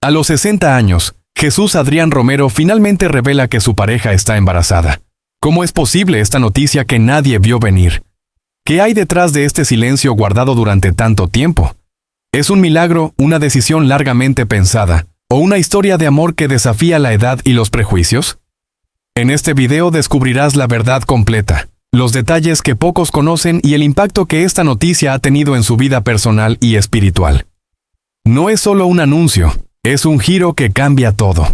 A los 60 años, Jesús Adrián Romero finalmente revela que su pareja está embarazada. ¿Cómo es posible esta noticia que nadie vio venir? ¿Qué hay detrás de este silencio guardado durante tanto tiempo? ¿Es un milagro, una decisión largamente pensada, o una historia de amor que desafía la edad y los prejuicios? En este video descubrirás la verdad completa, los detalles que pocos conocen y el impacto que esta noticia ha tenido en su vida personal y espiritual. No es solo un anuncio, es un giro que cambia todo.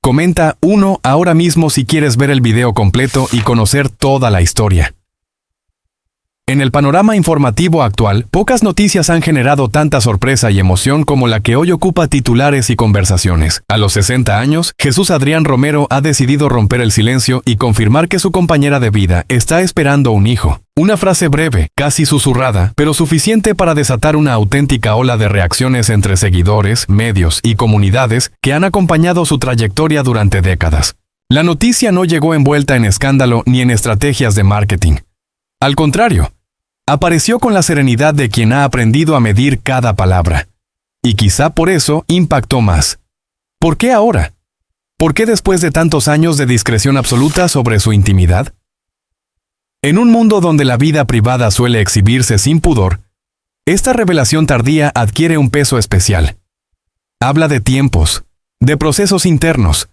Comenta 1 ahora mismo si quieres ver el video completo y conocer toda la historia. En el panorama informativo actual, pocas noticias han generado tanta sorpresa y emoción como la que hoy ocupa titulares y conversaciones. A los 60 años, Jesús Adrián Romero ha decidido romper el silencio y confirmar que su compañera de vida está esperando un hijo. Una frase breve, casi susurrada, pero suficiente para desatar una auténtica ola de reacciones entre seguidores, medios y comunidades que han acompañado su trayectoria durante décadas. La noticia no llegó envuelta en escándalo ni en estrategias de marketing. Al contrario, apareció con la serenidad de quien ha aprendido a medir cada palabra. Y quizá por eso impactó más. ¿Por qué ahora? ¿Por qué después de tantos años de discreción absoluta sobre su intimidad? En un mundo donde la vida privada suele exhibirse sin pudor, esta revelación tardía adquiere un peso especial. Habla de tiempos, de procesos internos,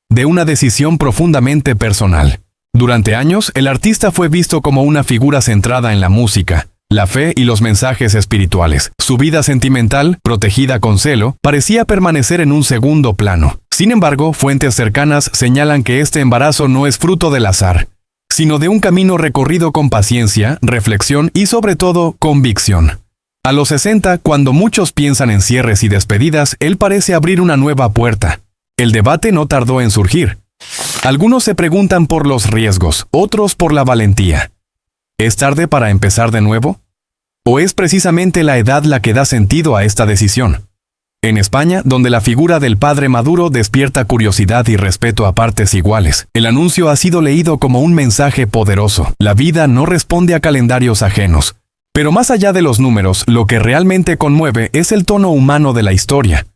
de una decisión profundamente personal. Durante años, el artista fue visto como una figura centrada en la música, la fe y los mensajes espirituales. Su vida sentimental, protegida con celo, parecía permanecer en un segundo plano. Sin embargo, fuentes cercanas señalan que este embarazo no es fruto del azar, sino de un camino recorrido con paciencia, reflexión y sobre todo, convicción. A los 60, cuando muchos piensan en cierres y despedidas, él parece abrir una nueva puerta. El debate no tardó en surgir. Algunos se preguntan por los riesgos, otros por la valentía. ¿Es tarde para empezar de nuevo? ¿O es precisamente la edad la que da sentido a esta decisión? En España, donde la figura del padre Maduro despierta curiosidad y respeto a partes iguales, el anuncio ha sido leído como un mensaje poderoso. La vida no responde a calendarios ajenos. Pero más allá de los números, lo que realmente conmueve es el tono humano de la historia.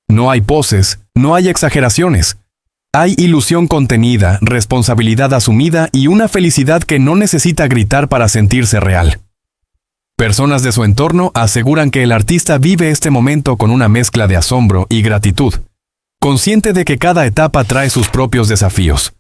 No hay poses, no hay exageraciones. Hay ilusión contenida, responsabilidad asumida y una felicidad que no necesita gritar para sentirse real. Personas de su entorno aseguran que el artista vive este momento con una mezcla de asombro y gratitud, consciente de que cada etapa trae sus propios desafíos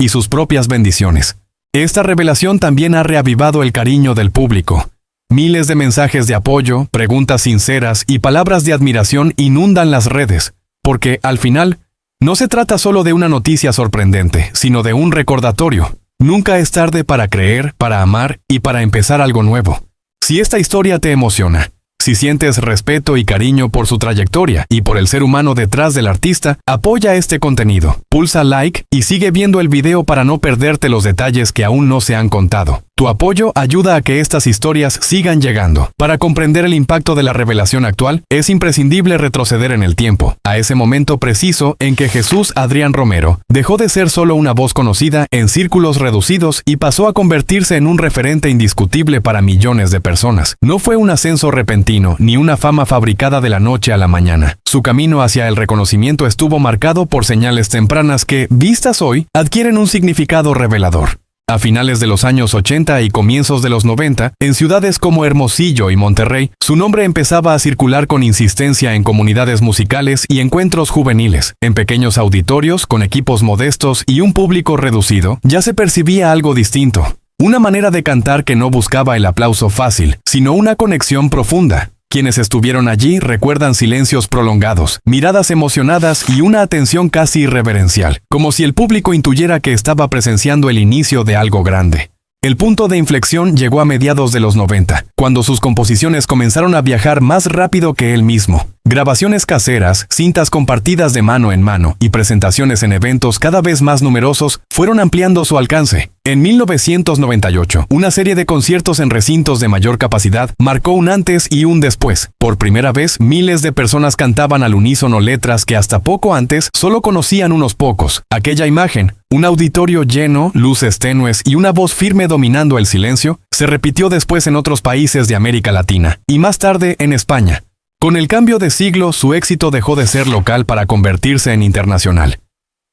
y sus propias bendiciones. Esta revelación también ha reavivado el cariño del público. Miles de mensajes de apoyo, preguntas sinceras y palabras de admiración inundan las redes, porque, al final, no se trata solo de una noticia sorprendente, sino de un recordatorio. Nunca es tarde para creer, para amar y para empezar algo nuevo. Si esta historia te emociona, si sientes respeto y cariño por su trayectoria y por el ser humano detrás del artista, apoya este contenido, pulsa like y sigue viendo el video para no perderte los detalles que aún no se han contado. Tu apoyo ayuda a que estas historias sigan llegando. Para comprender el impacto de la revelación actual, es imprescindible retroceder en el tiempo, a ese momento preciso en que Jesús Adrián Romero dejó de ser solo una voz conocida en círculos reducidos y pasó a convertirse en un referente indiscutible para millones de personas. No fue un ascenso repentino, ni una fama fabricada de la noche a la mañana. Su camino hacia el reconocimiento estuvo marcado por señales tempranas que, vistas hoy, adquieren un significado revelador. A finales de los años 80 y comienzos de los 90, en ciudades como Hermosillo y Monterrey, su nombre empezaba a circular con insistencia en comunidades musicales y encuentros juveniles. En pequeños auditorios, con equipos modestos y un público reducido, ya se percibía algo distinto. Una manera de cantar que no buscaba el aplauso fácil, sino una conexión profunda. Quienes estuvieron allí recuerdan silencios prolongados, miradas emocionadas y una atención casi irreverencial, como si el público intuyera que estaba presenciando el inicio de algo grande. El punto de inflexión llegó a mediados de los 90, cuando sus composiciones comenzaron a viajar más rápido que él mismo. Grabaciones caseras, cintas compartidas de mano en mano y presentaciones en eventos cada vez más numerosos fueron ampliando su alcance. En 1998, una serie de conciertos en recintos de mayor capacidad marcó un antes y un después. Por primera vez, miles de personas cantaban al unísono letras que hasta poco antes solo conocían unos pocos. Aquella imagen, un auditorio lleno, luces tenues y una voz firme dominando el silencio, se repitió después en otros países de América Latina y más tarde en España. Con el cambio de siglo, su éxito dejó de ser local para convertirse en internacional.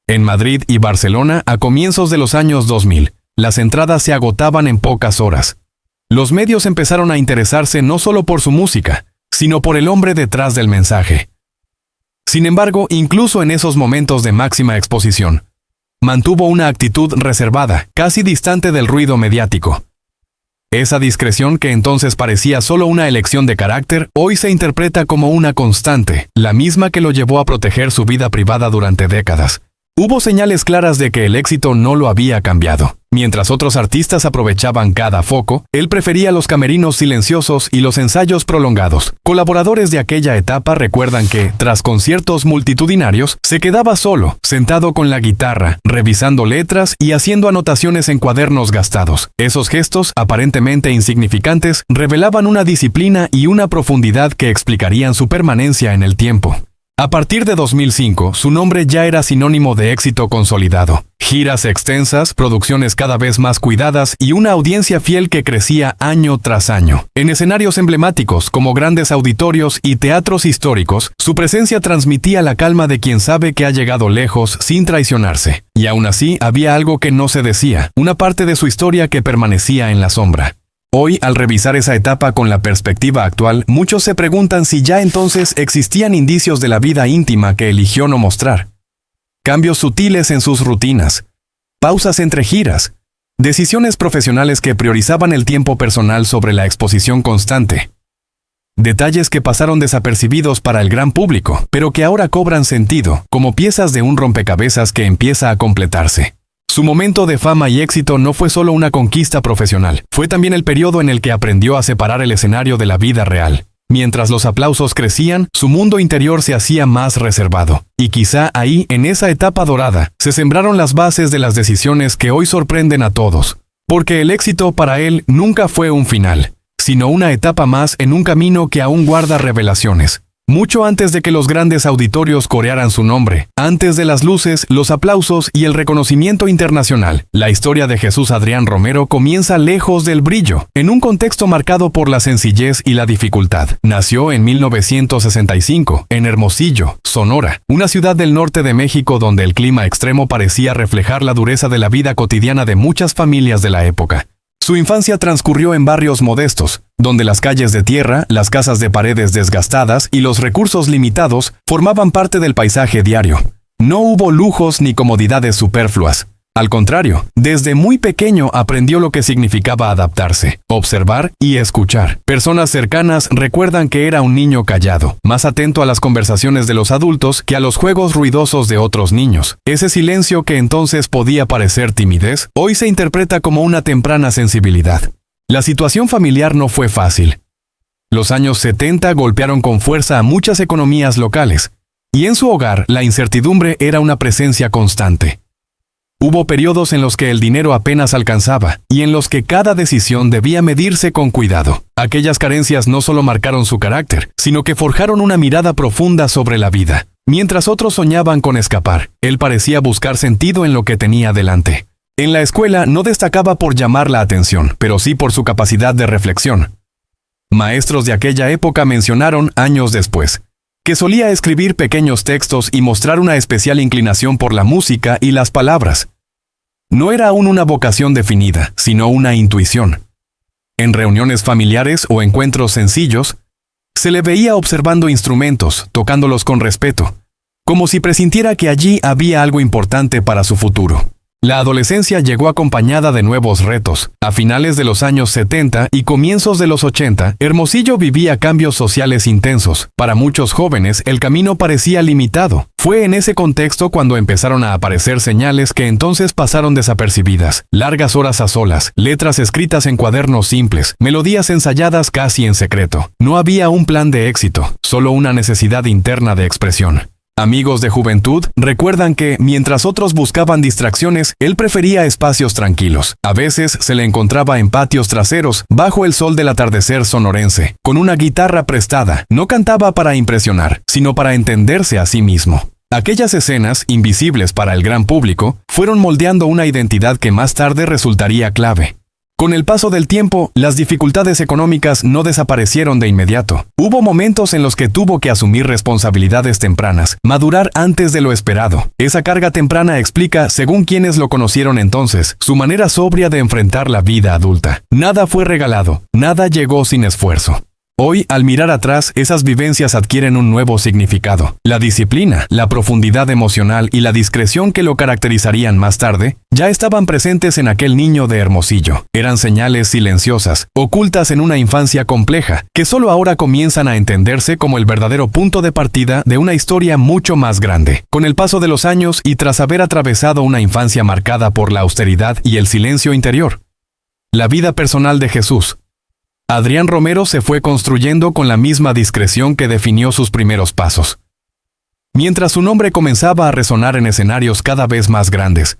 En Madrid y Barcelona, a comienzos de los años 2000, las entradas se agotaban en pocas horas. Los medios empezaron a interesarse no solo por su música, sino por el hombre detrás del mensaje. Sin embargo, incluso en esos momentos de máxima exposición, mantuvo una actitud reservada, casi distante del ruido mediático. Esa discreción que entonces parecía solo una elección de carácter, hoy se interpreta como una constante, la misma que lo llevó a proteger su vida privada durante décadas. Hubo señales claras de que el éxito no lo había cambiado. Mientras otros artistas aprovechaban cada foco, él prefería los camerinos silenciosos y los ensayos prolongados. Colaboradores de aquella etapa recuerdan que, tras conciertos multitudinarios, se quedaba solo, sentado con la guitarra, revisando letras y haciendo anotaciones en cuadernos gastados. Esos gestos, aparentemente insignificantes, revelaban una disciplina y una profundidad que explicarían su permanencia en el tiempo. A partir de 2005, su nombre ya era sinónimo de éxito consolidado. Giras extensas, producciones cada vez más cuidadas y una audiencia fiel que crecía año tras año. En escenarios emblemáticos como grandes auditorios y teatros históricos, su presencia transmitía la calma de quien sabe que ha llegado lejos sin traicionarse. Y aún así, había algo que no se decía, una parte de su historia que permanecía en la sombra. Hoy, al revisar esa etapa con la perspectiva actual, muchos se preguntan si ya entonces existían indicios de la vida íntima que eligió no mostrar. Cambios sutiles en sus rutinas, pausas entre giras, decisiones profesionales que priorizaban el tiempo personal sobre la exposición constante. Detalles que pasaron desapercibidos para el gran público, pero que ahora cobran sentido, como piezas de un rompecabezas que empieza a completarse. Su momento de fama y éxito no fue solo una conquista profesional, fue también el periodo en el que aprendió a separar el escenario de la vida real. Mientras los aplausos crecían, su mundo interior se hacía más reservado. Y quizá ahí, en esa etapa dorada, se sembraron las bases de las decisiones que hoy sorprenden a todos. Porque el éxito para él nunca fue un final, sino una etapa más en un camino que aún guarda revelaciones. Mucho antes de que los grandes auditorios corearan su nombre, antes de las luces, los aplausos y el reconocimiento internacional, la historia de Jesús Adrián Romero comienza lejos del brillo, en un contexto marcado por la sencillez y la dificultad. Nació en 1965, en Hermosillo, Sonora, una ciudad del norte de México donde el clima extremo parecía reflejar la dureza de la vida cotidiana de muchas familias de la época. Su infancia transcurrió en barrios modestos, donde las calles de tierra, las casas de paredes desgastadas y los recursos limitados formaban parte del paisaje diario. No hubo lujos ni comodidades superfluas. Al contrario, desde muy pequeño aprendió lo que significaba adaptarse, observar y escuchar. Personas cercanas recuerdan que era un niño callado, más atento a las conversaciones de los adultos que a los juegos ruidosos de otros niños. Ese silencio que entonces podía parecer timidez, hoy se interpreta como una temprana sensibilidad. La situación familiar no fue fácil. Los años 70 golpearon con fuerza a muchas economías locales, y en su hogar la incertidumbre era una presencia constante. Hubo periodos en los que el dinero apenas alcanzaba, y en los que cada decisión debía medirse con cuidado. Aquellas carencias no solo marcaron su carácter, sino que forjaron una mirada profunda sobre la vida. Mientras otros soñaban con escapar, él parecía buscar sentido en lo que tenía delante. En la escuela no destacaba por llamar la atención, pero sí por su capacidad de reflexión. Maestros de aquella época mencionaron, años después, que solía escribir pequeños textos y mostrar una especial inclinación por la música y las palabras. No era aún una vocación definida, sino una intuición. En reuniones familiares o encuentros sencillos, se le veía observando instrumentos, tocándolos con respeto, como si presintiera que allí había algo importante para su futuro. La adolescencia llegó acompañada de nuevos retos. A finales de los años 70 y comienzos de los 80, Hermosillo vivía cambios sociales intensos. Para muchos jóvenes, el camino parecía limitado. Fue en ese contexto cuando empezaron a aparecer señales que entonces pasaron desapercibidas. Largas horas a solas, letras escritas en cuadernos simples, melodías ensayadas casi en secreto. No había un plan de éxito, solo una necesidad interna de expresión. Amigos de juventud recuerdan que, mientras otros buscaban distracciones, él prefería espacios tranquilos. A veces se le encontraba en patios traseros, bajo el sol del atardecer sonorense. Con una guitarra prestada, no cantaba para impresionar, sino para entenderse a sí mismo. Aquellas escenas, invisibles para el gran público, fueron moldeando una identidad que más tarde resultaría clave. Con el paso del tiempo, las dificultades económicas no desaparecieron de inmediato. Hubo momentos en los que tuvo que asumir responsabilidades tempranas, madurar antes de lo esperado. Esa carga temprana explica, según quienes lo conocieron entonces, su manera sobria de enfrentar la vida adulta. Nada fue regalado, nada llegó sin esfuerzo. Hoy, al mirar atrás, esas vivencias adquieren un nuevo significado. La disciplina, la profundidad emocional y la discreción que lo caracterizarían más tarde, ya estaban presentes en aquel niño de Hermosillo. Eran señales silenciosas, ocultas en una infancia compleja, que solo ahora comienzan a entenderse como el verdadero punto de partida de una historia mucho más grande. Con el paso de los años y tras haber atravesado una infancia marcada por la austeridad y el silencio interior, la vida personal de Jesús, Adrián Romero se fue construyendo con la misma discreción que definió sus primeros pasos. Mientras su nombre comenzaba a resonar en escenarios cada vez más grandes,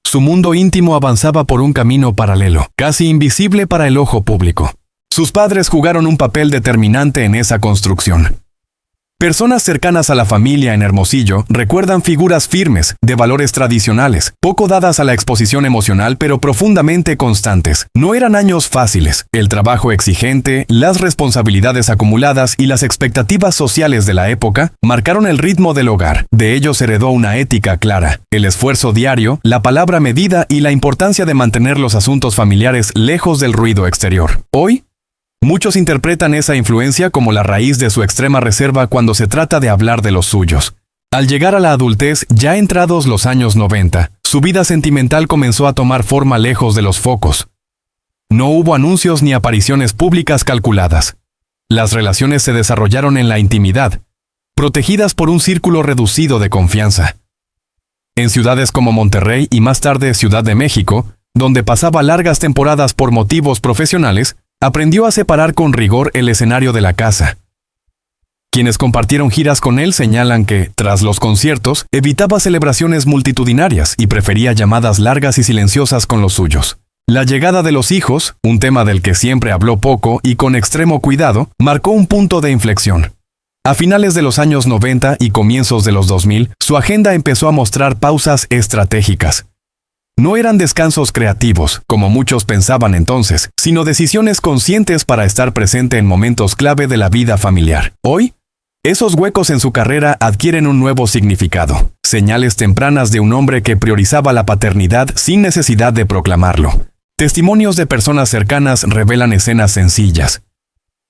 su mundo íntimo avanzaba por un camino paralelo, casi invisible para el ojo público. Sus padres jugaron un papel determinante en esa construcción. Personas cercanas a la familia en Hermosillo recuerdan figuras firmes, de valores tradicionales, poco dadas a la exposición emocional pero profundamente constantes. No eran años fáciles. El trabajo exigente, las responsabilidades acumuladas y las expectativas sociales de la época marcaron el ritmo del hogar. De ellos heredó una ética clara, el esfuerzo diario, la palabra medida y la importancia de mantener los asuntos familiares lejos del ruido exterior. Hoy, muchos interpretan esa influencia como la raíz de su extrema reserva cuando se trata de hablar de los suyos. Al llegar a la adultez, ya entrados los años 90, su vida sentimental comenzó a tomar forma lejos de los focos. No hubo anuncios ni apariciones públicas calculadas. Las relaciones se desarrollaron en la intimidad, protegidas por un círculo reducido de confianza. En ciudades como Monterrey y más tarde Ciudad de México, donde pasaba largas temporadas por motivos profesionales, aprendió a separar con rigor el escenario de la casa. Quienes compartieron giras con él señalan que, tras los conciertos, evitaba celebraciones multitudinarias y prefería llamadas largas y silenciosas con los suyos. La llegada de los hijos, un tema del que siempre habló poco y con extremo cuidado, marcó un punto de inflexión. A finales de los años 90 y comienzos de los 2000, su agenda empezó a mostrar pausas estratégicas. No eran descansos creativos, como muchos pensaban entonces, sino decisiones conscientes para estar presente en momentos clave de la vida familiar. Hoy, esos huecos en su carrera adquieren un nuevo significado, señales tempranas de un hombre que priorizaba la paternidad sin necesidad de proclamarlo. Testimonios de personas cercanas revelan escenas sencillas.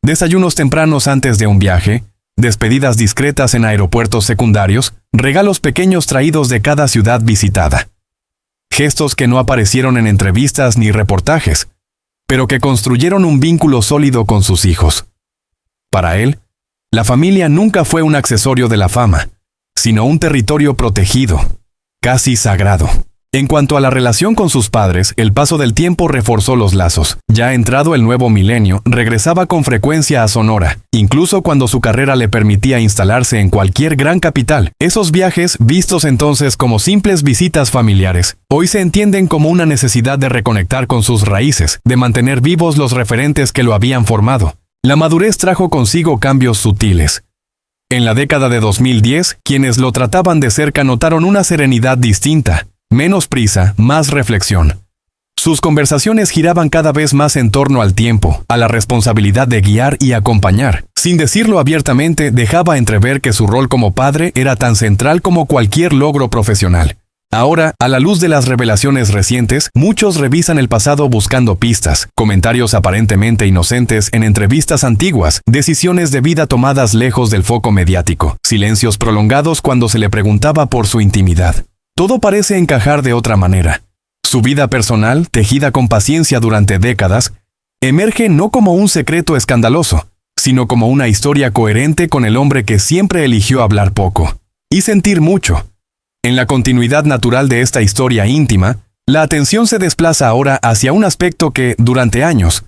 Desayunos tempranos antes de un viaje, despedidas discretas en aeropuertos secundarios, regalos pequeños traídos de cada ciudad visitada. Gestos que no aparecieron en entrevistas ni reportajes, pero que construyeron un vínculo sólido con sus hijos. Para él, la familia nunca fue un accesorio de la fama, sino un territorio protegido, casi sagrado. En cuanto a la relación con sus padres, el paso del tiempo reforzó los lazos. Ya entrado el nuevo milenio, regresaba con frecuencia a Sonora, incluso cuando su carrera le permitía instalarse en cualquier gran capital. Esos viajes, vistos entonces como simples visitas familiares, hoy se entienden como una necesidad de reconectar con sus raíces, de mantener vivos los referentes que lo habían formado. La madurez trajo consigo cambios sutiles. En la década de 2010, quienes lo trataban de cerca notaron una serenidad distinta. Menos prisa, más reflexión. Sus conversaciones giraban cada vez más en torno al tiempo, a la responsabilidad de guiar y acompañar. Sin decirlo abiertamente, dejaba entrever que su rol como padre era tan central como cualquier logro profesional. Ahora, a la luz de las revelaciones recientes, muchos revisan el pasado buscando pistas, comentarios aparentemente inocentes en entrevistas antiguas, decisiones de vida tomadas lejos del foco mediático, silencios prolongados cuando se le preguntaba por su intimidad. Todo parece encajar de otra manera. Su vida personal, tejida con paciencia durante décadas, emerge no como un secreto escandaloso, sino como una historia coherente con el hombre que siempre eligió hablar poco y sentir mucho. En la continuidad natural de esta historia íntima, la atención se desplaza ahora hacia un aspecto que, durante años,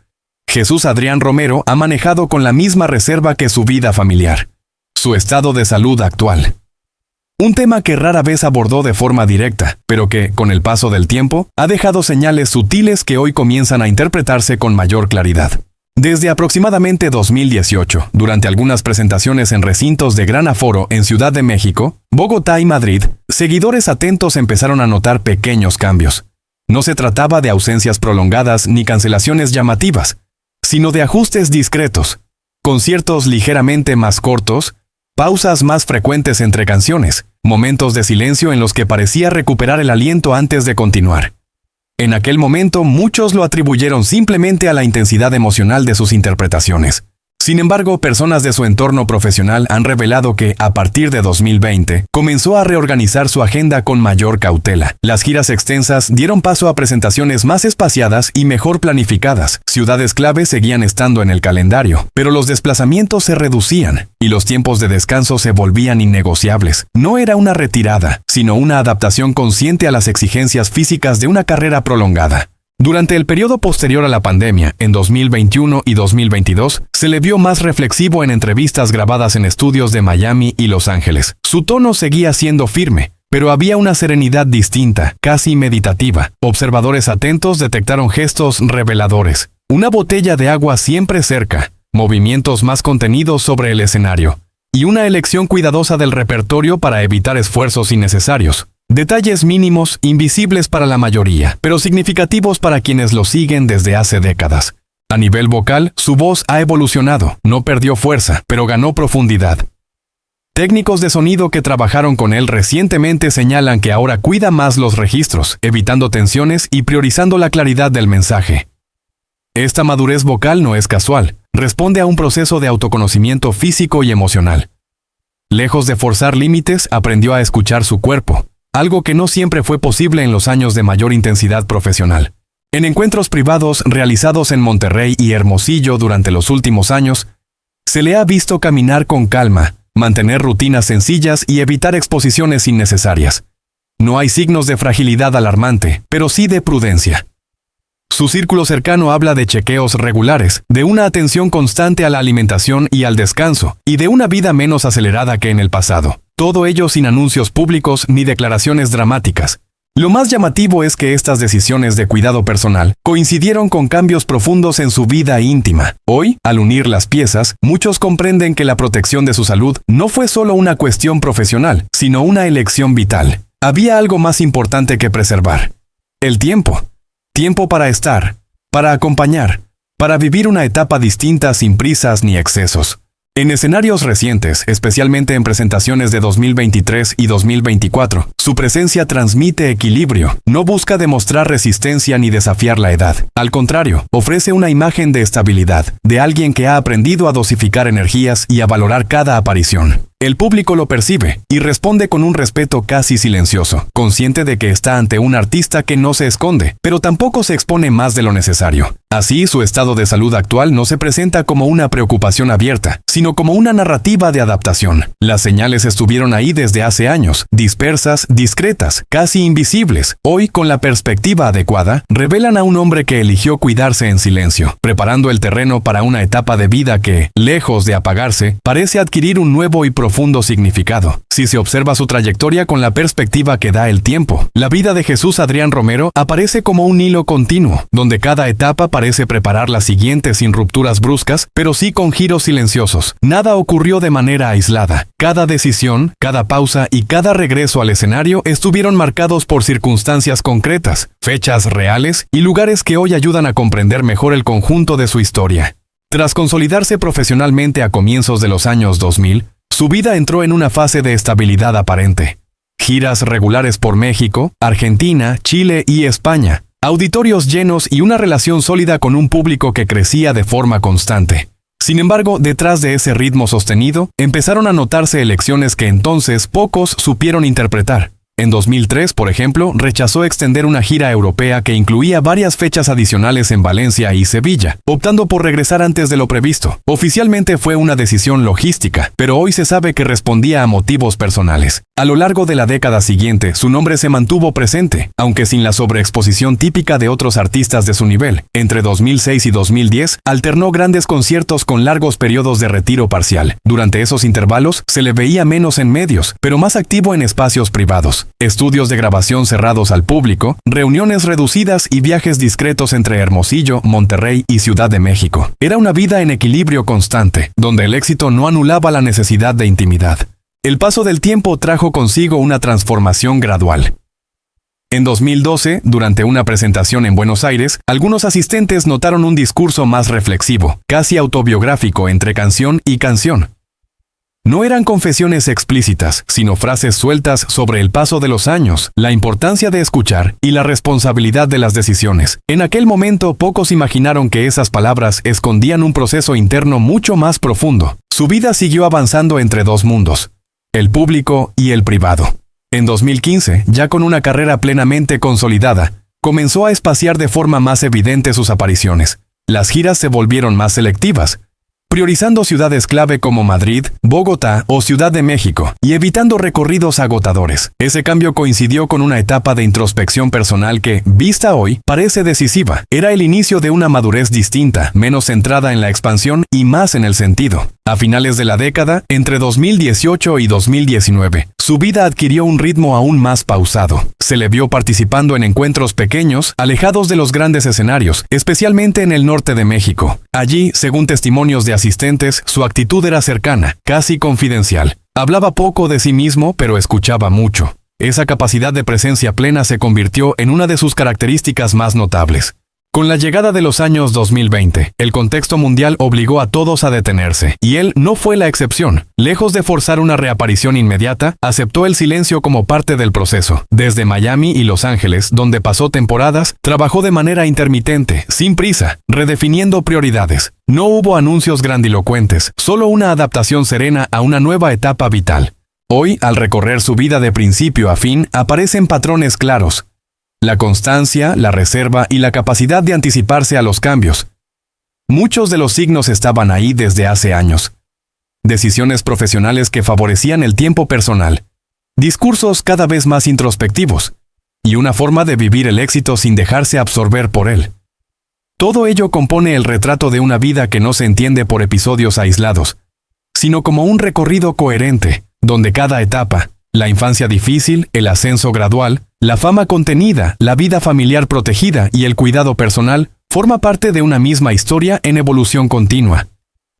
Jesús Adrián Romero ha manejado con la misma reserva que su vida familiar: su estado de salud actual. Un tema que rara vez abordó de forma directa, pero que, con el paso del tiempo, ha dejado señales sutiles que hoy comienzan a interpretarse con mayor claridad. Desde aproximadamente 2018, durante algunas presentaciones en recintos de gran aforo en Ciudad de México, Bogotá y Madrid, seguidores atentos empezaron a notar pequeños cambios. No se trataba de ausencias prolongadas ni cancelaciones llamativas, sino de ajustes discretos, conciertos ligeramente más cortos, pausas más frecuentes entre canciones, momentos de silencio en los que parecía recuperar el aliento antes de continuar. En aquel momento muchos lo atribuyeron simplemente a la intensidad emocional de sus interpretaciones. Sin embargo, personas de su entorno profesional han revelado que, a partir de 2020, comenzó a reorganizar su agenda con mayor cautela. Las giras extensas dieron paso a presentaciones más espaciadas y mejor planificadas. Ciudades clave seguían estando en el calendario, pero los desplazamientos se reducían y los tiempos de descanso se volvían innegociables. No era una retirada, sino una adaptación consciente a las exigencias físicas de una carrera prolongada. Durante el periodo posterior a la pandemia, en 2021 y 2022, se le vio más reflexivo en entrevistas grabadas en estudios de Miami y Los Ángeles. Su tono seguía siendo firme, pero había una serenidad distinta, casi meditativa. Observadores atentos detectaron gestos reveladores. Una botella de agua siempre cerca, movimientos más contenidos sobre el escenario, y una elección cuidadosa del repertorio para evitar esfuerzos innecesarios. Detalles mínimos, invisibles para la mayoría, pero significativos para quienes lo siguen desde hace décadas. A nivel vocal, su voz ha evolucionado, no perdió fuerza, pero ganó profundidad. Técnicos de sonido que trabajaron con él recientemente señalan que ahora cuida más los registros, evitando tensiones y priorizando la claridad del mensaje. Esta madurez vocal no es casual, responde a un proceso de autoconocimiento físico y emocional. Lejos de forzar límites, aprendió a escuchar su cuerpo, algo que no siempre fue posible en los años de mayor intensidad profesional. En encuentros privados realizados en Monterrey y Hermosillo durante los últimos años, se le ha visto caminar con calma, mantener rutinas sencillas y evitar exposiciones innecesarias. No hay signos de fragilidad alarmante, pero sí de prudencia. Su círculo cercano habla de chequeos regulares, de una atención constante a la alimentación y al descanso, y de una vida menos acelerada que en el pasado. Todo ello sin anuncios públicos ni declaraciones dramáticas. Lo más llamativo es que estas decisiones de cuidado personal coincidieron con cambios profundos en su vida íntima. Hoy, al unir las piezas, muchos comprenden que la protección de su salud no fue solo una cuestión profesional, sino una elección vital. Había algo más importante que preservar. El tiempo. Tiempo para estar, para acompañar, para vivir una etapa distinta sin prisas ni excesos. En escenarios recientes, especialmente en presentaciones de 2023 y 2024, su presencia transmite equilibrio, no busca demostrar resistencia ni desafiar la edad. Al contrario, ofrece una imagen de estabilidad, de alguien que ha aprendido a dosificar energías y a valorar cada aparición. El público lo percibe y responde con un respeto casi silencioso, consciente de que está ante un artista que no se esconde, pero tampoco se expone más de lo necesario. Así, su estado de salud actual no se presenta como una preocupación abierta, sino como una narrativa de adaptación. Las señales estuvieron ahí desde hace años, dispersas, discretas, casi invisibles. Hoy, con la perspectiva adecuada, revelan a un hombre que eligió cuidarse en silencio, preparando el terreno para una etapa de vida que, lejos de apagarse, parece adquirir un nuevo y profundo significado. Si se observa su trayectoria con la perspectiva que da el tiempo, la vida de Jesús Adrián Romero aparece como un hilo continuo, donde cada etapa parece preparar la siguiente sin rupturas bruscas, pero sí con giros silenciosos. Nada ocurrió de manera aislada. Cada decisión, cada pausa y cada regreso al escenario estuvieron marcados por circunstancias concretas, fechas reales y lugares que hoy ayudan a comprender mejor el conjunto de su historia. Tras consolidarse profesionalmente a comienzos de los años 2000, su vida entró en una fase de estabilidad aparente. Giras regulares por México, Argentina, Chile y España, auditorios llenos y una relación sólida con un público que crecía de forma constante. Sin embargo, detrás de ese ritmo sostenido, empezaron a notarse elecciones que entonces pocos supieron interpretar. En 2003, por ejemplo, rechazó extender una gira europea que incluía varias fechas adicionales en Valencia y Sevilla, optando por regresar antes de lo previsto. Oficialmente fue una decisión logística, pero hoy se sabe que respondía a motivos personales. A lo largo de la década siguiente, su nombre se mantuvo presente, aunque sin la sobreexposición típica de otros artistas de su nivel. Entre 2006 y 2010, alternó grandes conciertos con largos periodos de retiro parcial. Durante esos intervalos, se le veía menos en medios, pero más activo en espacios privados. Estudios de grabación cerrados al público, reuniones reducidas y viajes discretos entre Hermosillo, Monterrey y Ciudad de México. Era una vida en equilibrio constante, donde el éxito no anulaba la necesidad de intimidad. El paso del tiempo trajo consigo una transformación gradual. En 2012, durante una presentación en Buenos Aires, algunos asistentes notaron un discurso más reflexivo, casi autobiográfico entre canción y canción. No eran confesiones explícitas, sino frases sueltas sobre el paso de los años, la importancia de escuchar y la responsabilidad de las decisiones. En aquel momento, pocos imaginaron que esas palabras escondían un proceso interno mucho más profundo. Su vida siguió avanzando entre dos mundos, el público y el privado. En 2015, ya con una carrera plenamente consolidada, comenzó a espaciar de forma más evidente sus apariciones. Las giras se volvieron más selectivas, priorizando ciudades clave como Madrid, Bogotá o Ciudad de México, y evitando recorridos agotadores. Ese cambio coincidió con una etapa de introspección personal que, vista hoy, parece decisiva. Era el inicio de una madurez distinta, menos centrada en la expansión y más en el sentido. A finales de la década, entre 2018 y 2019, su vida adquirió un ritmo aún más pausado. Se le vio participando en encuentros pequeños, alejados de los grandes escenarios, especialmente en el norte de México. Allí, según testimonios de asistentes, su actitud era cercana, casi confidencial. Hablaba poco de sí mismo, pero escuchaba mucho. Esa capacidad de presencia plena se convirtió en una de sus características más notables. Con la llegada de los años 2020, el contexto mundial obligó a todos a detenerse, y él no fue la excepción. Lejos de forzar una reaparición inmediata, aceptó el silencio como parte del proceso. Desde Miami y Los Ángeles, donde pasó temporadas, trabajó de manera intermitente, sin prisa, redefiniendo prioridades. No hubo anuncios grandilocuentes, solo una adaptación serena a una nueva etapa vital. Hoy, al recorrer su vida de principio a fin, aparecen patrones claros. La constancia, la reserva y la capacidad de anticiparse a los cambios. Muchos de los signos estaban ahí desde hace años. Decisiones profesionales que favorecían el tiempo personal. Discursos cada vez más introspectivos. Y una forma de vivir el éxito sin dejarse absorber por él. Todo ello compone el retrato de una vida que no se entiende por episodios aislados, sino como un recorrido coherente, donde cada etapa, la infancia difícil, el ascenso gradual, la fama contenida, la vida familiar protegida y el cuidado personal, forma parte de una misma historia en evolución continua.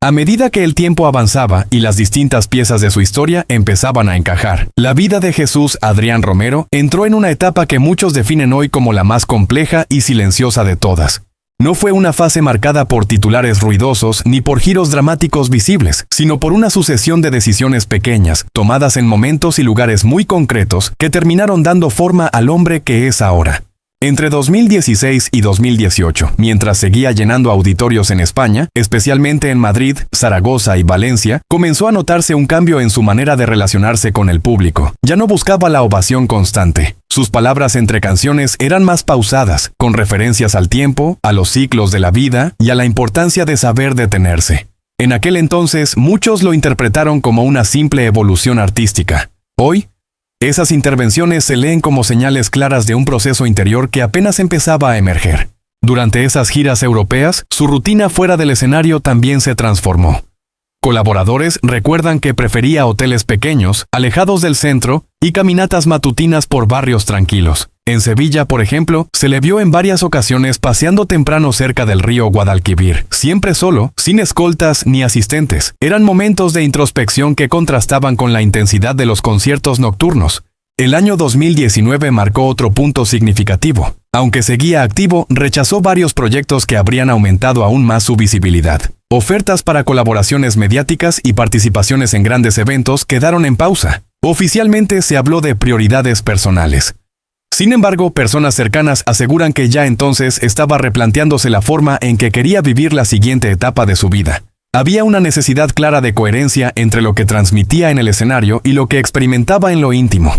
A medida que el tiempo avanzaba y las distintas piezas de su historia empezaban a encajar, la vida de Jesús Adrián Romero entró en una etapa que muchos definen hoy como la más compleja y silenciosa de todas. No fue una fase marcada por titulares ruidosos ni por giros dramáticos visibles, sino por una sucesión de decisiones pequeñas, tomadas en momentos y lugares muy concretos, que terminaron dando forma al hombre que es ahora. Entre 2016 y 2018, mientras seguía llenando auditorios en España, especialmente en Madrid, Zaragoza y Valencia, comenzó a notarse un cambio en su manera de relacionarse con el público. Ya no buscaba la ovación constante. Sus palabras entre canciones eran más pausadas, con referencias al tiempo, a los ciclos de la vida y a la importancia de saber detenerse. En aquel entonces, muchos lo interpretaron como una simple evolución artística. Hoy, esas intervenciones se leen como señales claras de un proceso interior que apenas empezaba a emerger. Durante esas giras europeas, su rutina fuera del escenario también se transformó. Colaboradores recuerdan que prefería hoteles pequeños, alejados del centro, y caminatas matutinas por barrios tranquilos. En Sevilla, por ejemplo, se le vio en varias ocasiones paseando temprano cerca del río Guadalquivir, siempre solo, sin escoltas ni asistentes. Eran momentos de introspección que contrastaban con la intensidad de los conciertos nocturnos. El año 2019 marcó otro punto significativo. Aunque seguía activo, rechazó varios proyectos que habrían aumentado aún más su visibilidad. Ofertas para colaboraciones mediáticas y participaciones en grandes eventos quedaron en pausa. Oficialmente se habló de prioridades personales. Sin embargo, personas cercanas aseguran que ya entonces estaba replanteándose la forma en que quería vivir la siguiente etapa de su vida. Había una necesidad clara de coherencia entre lo que transmitía en el escenario y lo que experimentaba en lo íntimo.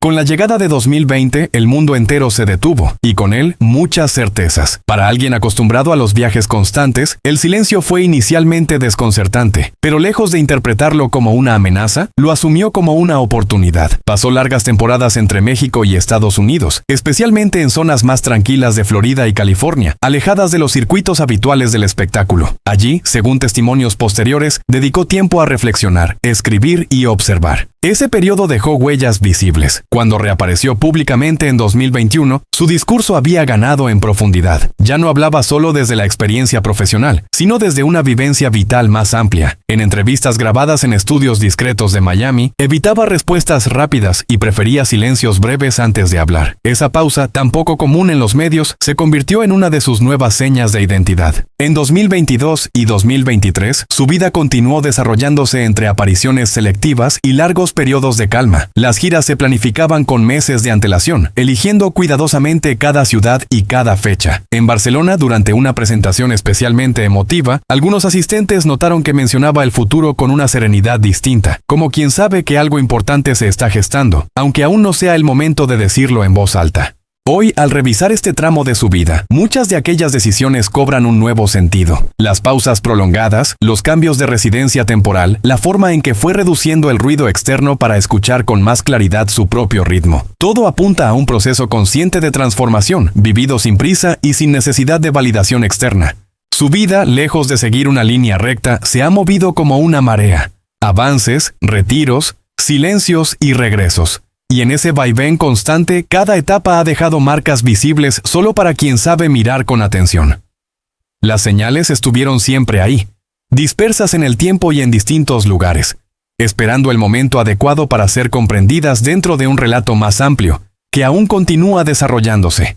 Con la llegada de 2020, el mundo entero se detuvo, y con él, muchas certezas. Para alguien acostumbrado a los viajes constantes, el silencio fue inicialmente desconcertante, pero lejos de interpretarlo como una amenaza, lo asumió como una oportunidad. Pasó largas temporadas entre México y Estados Unidos, especialmente en zonas más tranquilas de Florida y California, alejadas de los circuitos habituales del espectáculo. Allí, según testimonios posteriores, dedicó tiempo a reflexionar, escribir y observar. Ese periodo dejó huellas visibles. Cuando reapareció públicamente en 2021, su discurso había ganado en profundidad. Ya no hablaba solo desde la experiencia profesional, sino desde una vivencia vital más amplia. En entrevistas grabadas en estudios discretos de Miami, evitaba respuestas rápidas y prefería silencios breves antes de hablar. Esa pausa, tan poco común en los medios, se convirtió en una de sus nuevas señas de identidad. En 2022 y 2023, su vida continuó desarrollándose entre apariciones selectivas y largos periodos de calma. Las giras se planificaban con meses de antelación, eligiendo cuidadosamente cada ciudad y cada fecha. En Barcelona, durante una presentación especialmente emotiva, algunos asistentes notaron que mencionaba el futuro con una serenidad distinta, como quien sabe que algo importante se está gestando, aunque aún no sea el momento de decirlo en voz alta. Hoy, al revisar este tramo de su vida, muchas de aquellas decisiones cobran un nuevo sentido. Las pausas prolongadas, los cambios de residencia temporal, la forma en que fue reduciendo el ruido externo para escuchar con más claridad su propio ritmo. Todo apunta a un proceso consciente de transformación, vivido sin prisa y sin necesidad de validación externa. Su vida, lejos de seguir una línea recta, se ha movido como una marea. Avances, retiros, silencios y regresos. Y en ese vaivén constante, cada etapa ha dejado marcas visibles solo para quien sabe mirar con atención. Las señales estuvieron siempre ahí, dispersas en el tiempo y en distintos lugares, esperando el momento adecuado para ser comprendidas dentro de un relato más amplio, que aún continúa desarrollándose.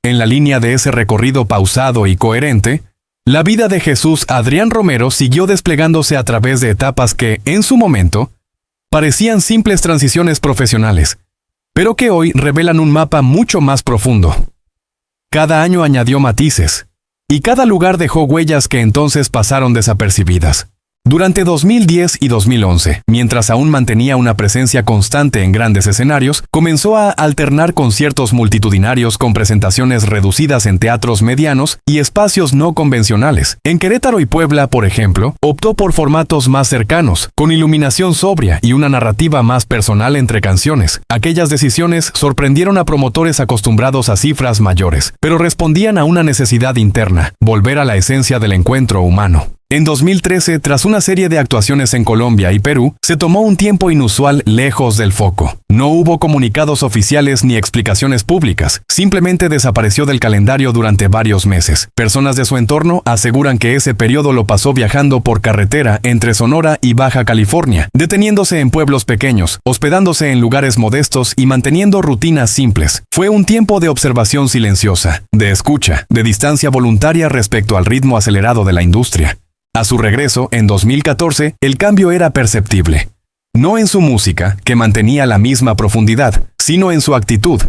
En la línea de ese recorrido pausado y coherente, la vida de Jesús Adrián Romero siguió desplegándose a través de etapas que, en su momento, parecían simples transiciones profesionales, pero que hoy revelan un mapa mucho más profundo. Cada año añadió matices, y cada lugar dejó huellas que entonces pasaron desapercibidas. Durante 2010 y 2011, mientras aún mantenía una presencia constante en grandes escenarios, comenzó a alternar conciertos multitudinarios con presentaciones reducidas en teatros medianos y espacios no convencionales. En Querétaro y Puebla, por ejemplo, optó por formatos más cercanos, con iluminación sobria y una narrativa más personal entre canciones. Aquellas decisiones sorprendieron a promotores acostumbrados a cifras mayores, pero respondían a una necesidad interna: volver a la esencia del encuentro humano. En 2013, tras una serie de actuaciones en Colombia y Perú, se tomó un tiempo inusual lejos del foco. No hubo comunicados oficiales ni explicaciones públicas, simplemente desapareció del calendario durante varios meses. Personas de su entorno aseguran que ese periodo lo pasó viajando por carretera entre Sonora y Baja California, deteniéndose en pueblos pequeños, hospedándose en lugares modestos y manteniendo rutinas simples. Fue un tiempo de observación silenciosa, de escucha, de distancia voluntaria respecto al ritmo acelerado de la industria. A su regreso, en 2014, el cambio era perceptible. No en su música, que mantenía la misma profundidad, sino en su actitud.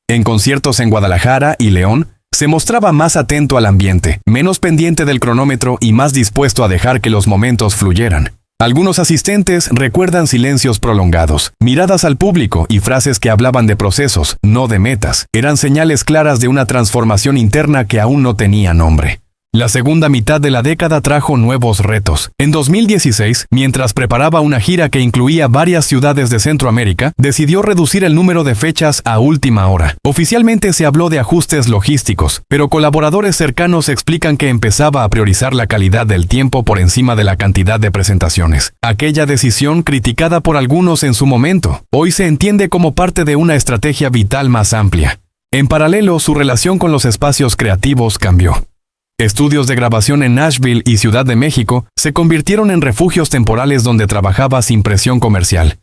En conciertos en Guadalajara y León, se mostraba más atento al ambiente, menos pendiente del cronómetro y más dispuesto a dejar que los momentos fluyeran. Algunos asistentes recuerdan silencios prolongados, miradas al público y frases que hablaban de procesos, no de metas. Eran señales claras de una transformación interna que aún no tenía nombre. La segunda mitad de la década trajo nuevos retos. En 2016, mientras preparaba una gira que incluía varias ciudades de Centroamérica, decidió reducir el número de fechas a última hora. Oficialmente se habló de ajustes logísticos, pero colaboradores cercanos explican que empezaba a priorizar la calidad del tiempo por encima de la cantidad de presentaciones. Aquella decisión, criticada por algunos en su momento, hoy se entiende como parte de una estrategia vital más amplia. En paralelo, su relación con los espacios creativos cambió. Estudios de grabación en Nashville y Ciudad de México se convirtieron en refugios temporales donde trabajaba sin presión comercial.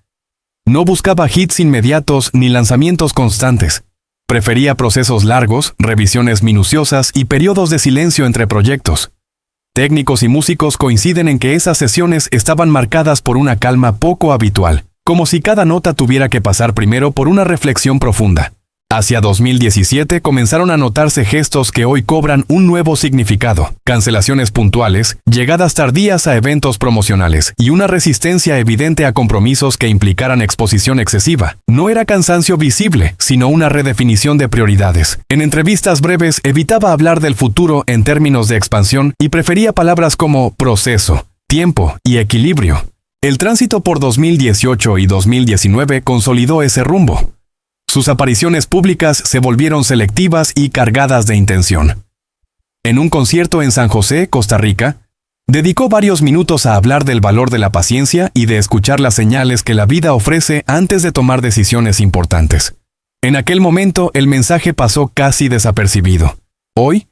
No buscaba hits inmediatos ni lanzamientos constantes. Prefería procesos largos, revisiones minuciosas y periodos de silencio entre proyectos. Técnicos y músicos coinciden en que esas sesiones estaban marcadas por una calma poco habitual, como si cada nota tuviera que pasar primero por una reflexión profunda. Hacia 2017 comenzaron a notarse gestos que hoy cobran un nuevo significado: cancelaciones puntuales, llegadas tardías a eventos promocionales y una resistencia evidente a compromisos que implicaran exposición excesiva. No era cansancio visible, sino una redefinición de prioridades. En entrevistas breves evitaba hablar del futuro en términos de expansión y prefería palabras como proceso, tiempo y equilibrio. El tránsito por 2018 y 2019 consolidó ese rumbo. Sus apariciones públicas se volvieron selectivas y cargadas de intención. En un concierto en San José, Costa Rica, Dedicó varios minutos a hablar del valor de la paciencia y de escuchar las señales que la vida ofrece antes de tomar decisiones importantes. En aquel momento, el mensaje pasó casi desapercibido. Hoy,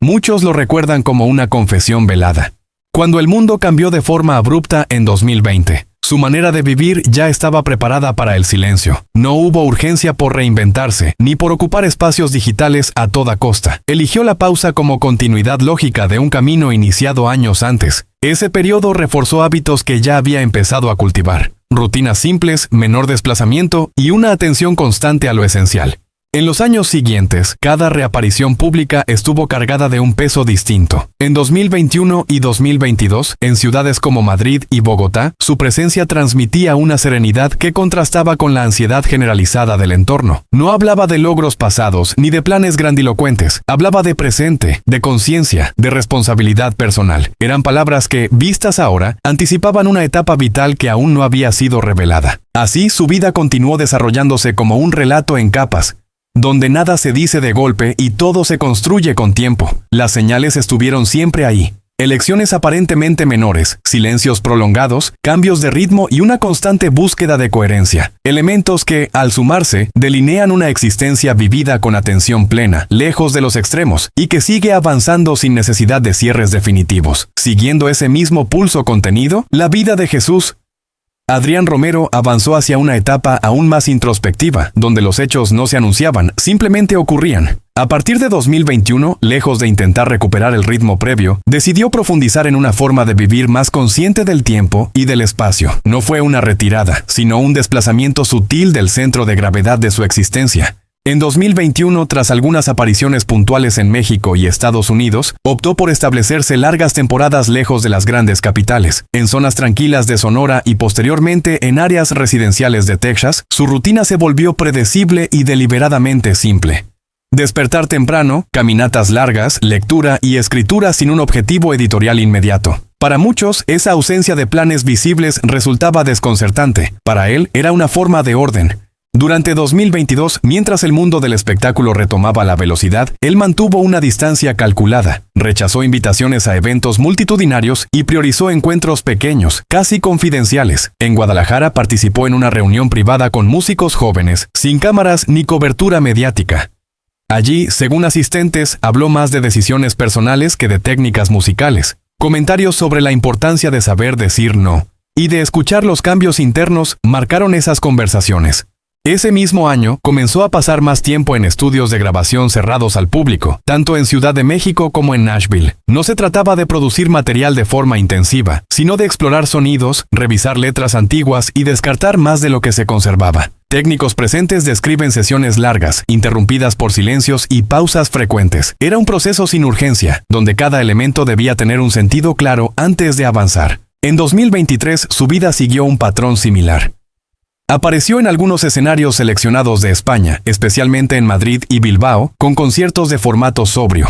muchos lo recuerdan como una confesión velada. Cuando el mundo cambió de forma abrupta en 2020, su manera de vivir ya estaba preparada para el silencio. No hubo urgencia por reinventarse, ni por ocupar espacios digitales a toda costa. Eligió la pausa como continuidad lógica de un camino iniciado años antes. Ese periodo reforzó hábitos que ya había empezado a cultivar. Rutinas simples, menor desplazamiento y una atención constante a lo esencial. En los años siguientes, cada reaparición pública estuvo cargada de un peso distinto. En 2021 y 2022, en ciudades como Madrid y Bogotá, su presencia transmitía una serenidad que contrastaba con la ansiedad generalizada del entorno. No hablaba de logros pasados ni de planes grandilocuentes. Hablaba de presente, de conciencia, de responsabilidad personal. Eran palabras que, vistas ahora, anticipaban una etapa vital que aún no había sido revelada. Así, su vida continuó desarrollándose como un relato en capas, donde nada se dice de golpe y todo se construye con tiempo. Las señales estuvieron siempre ahí. Elecciones aparentemente menores, silencios prolongados, cambios de ritmo y una constante búsqueda de coherencia. Elementos que, al sumarse, delinean una existencia vivida con atención plena, lejos de los extremos, y que sigue avanzando sin necesidad de cierres definitivos. Siguiendo ese mismo pulso contenido, la vida de Jesús Adrián Romero avanzó hacia una etapa aún más introspectiva, donde los hechos no se anunciaban, simplemente ocurrían. A partir de 2021, lejos de intentar recuperar el ritmo previo, decidió profundizar en una forma de vivir más consciente del tiempo y del espacio. No fue una retirada, sino un desplazamiento sutil del centro de gravedad de su existencia. En 2021, tras algunas apariciones puntuales en México y Estados Unidos, optó por establecerse largas temporadas lejos de las grandes capitales. En zonas tranquilas de Sonora y posteriormente en áreas residenciales de Texas, su rutina se volvió predecible y deliberadamente simple. Despertar temprano, caminatas largas, lectura y escritura sin un objetivo editorial inmediato. Para muchos, esa ausencia de planes visibles resultaba desconcertante. Para él, era una forma de orden. Durante 2022, mientras el mundo del espectáculo retomaba la velocidad, él mantuvo una distancia calculada, rechazó invitaciones a eventos multitudinarios y priorizó encuentros pequeños, casi confidenciales. En Guadalajara participó en una reunión privada con músicos jóvenes, sin cámaras ni cobertura mediática. Allí, según asistentes, habló más de decisiones personales que de técnicas musicales. Comentarios sobre la importancia de saber decir no y de escuchar los cambios internos marcaron esas conversaciones. Ese mismo año, comenzó a pasar más tiempo en estudios de grabación cerrados al público, tanto en Ciudad de México como en Nashville. No se trataba de producir material de forma intensiva, sino de explorar sonidos, revisar letras antiguas y descartar más de lo que se conservaba. Técnicos presentes describen sesiones largas, interrumpidas por silencios y pausas frecuentes. Era un proceso sin urgencia, donde cada elemento debía tener un sentido claro antes de avanzar. En 2023, su vida siguió un patrón similar. Apareció en algunos escenarios seleccionados de España, especialmente en Madrid y Bilbao, con conciertos de formato sobrio.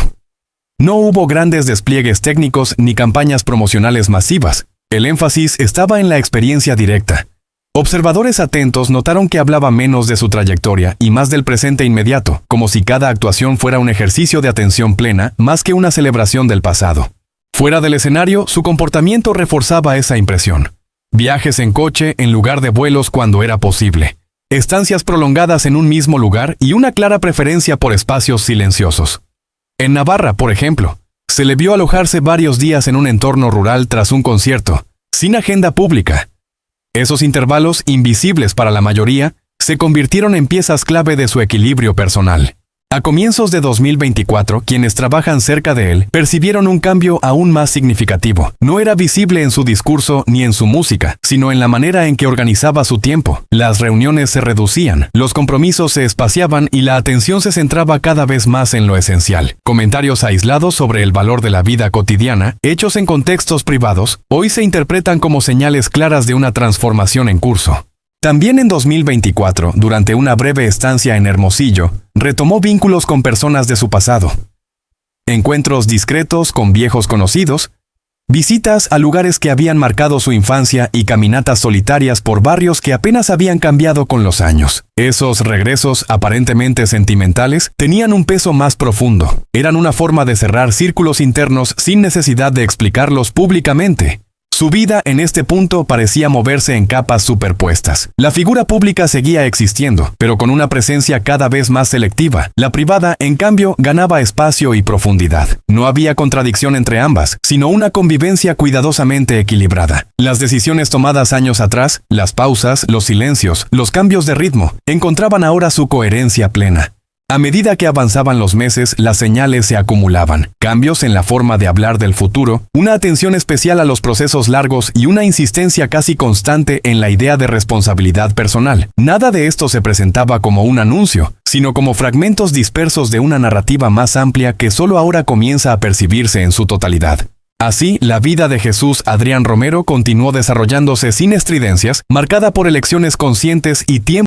No hubo grandes despliegues técnicos ni campañas promocionales masivas. El énfasis estaba en la experiencia directa. Observadores atentos notaron que hablaba menos de su trayectoria y más del presente inmediato, como si cada actuación fuera un ejercicio de atención plena, más que una celebración del pasado. Fuera del escenario, su comportamiento reforzaba esa impresión. Viajes en coche en lugar de vuelos cuando era posible. Estancias prolongadas en un mismo lugar y una clara preferencia por espacios silenciosos. En Navarra, por ejemplo, se le vio alojarse varios días en un entorno rural tras un concierto, sin agenda pública. Esos intervalos, invisibles para la mayoría, se convirtieron en piezas clave de su equilibrio personal. A comienzos de 2024, quienes trabajan cerca de él percibieron un cambio aún más significativo. No era visible en su discurso ni en su música, sino en la manera en que organizaba su tiempo. Las reuniones se reducían, los compromisos se espaciaban y la atención se centraba cada vez más en lo esencial. Comentarios aislados sobre el valor de la vida cotidiana, hechos en contextos privados, hoy se interpretan como señales claras de una transformación en curso. También en 2024, durante una breve estancia en Hermosillo, retomó vínculos con personas de su pasado. Encuentros discretos con viejos conocidos, Visitas a lugares que habían marcado su infancia y caminatas solitarias por barrios que apenas habían cambiado con los años. Esos regresos aparentemente sentimentales tenían un peso más profundo. Eran una forma de cerrar círculos internos sin necesidad de explicarlos públicamente. Su vida en este punto parecía moverse en capas superpuestas. La figura pública seguía existiendo, pero con una presencia cada vez más selectiva. La privada, en cambio, ganaba espacio y profundidad. No había contradicción entre ambas, sino una convivencia cuidadosamente equilibrada. Las decisiones tomadas años atrás, las pausas, los silencios, los cambios de ritmo, encontraban ahora su coherencia plena. A medida que avanzaban los meses, las señales se acumulaban. Cambios en la forma de hablar del futuro, una atención especial a los procesos largos y una insistencia casi constante en la idea de responsabilidad personal. Nada de esto se presentaba como un anuncio, sino como fragmentos dispersos de una narrativa más amplia que solo ahora comienza a percibirse en su totalidad. Así, la vida de Jesús Adrián Romero continuó desarrollándose sin estridencias, marcada por elecciones conscientes y tiempos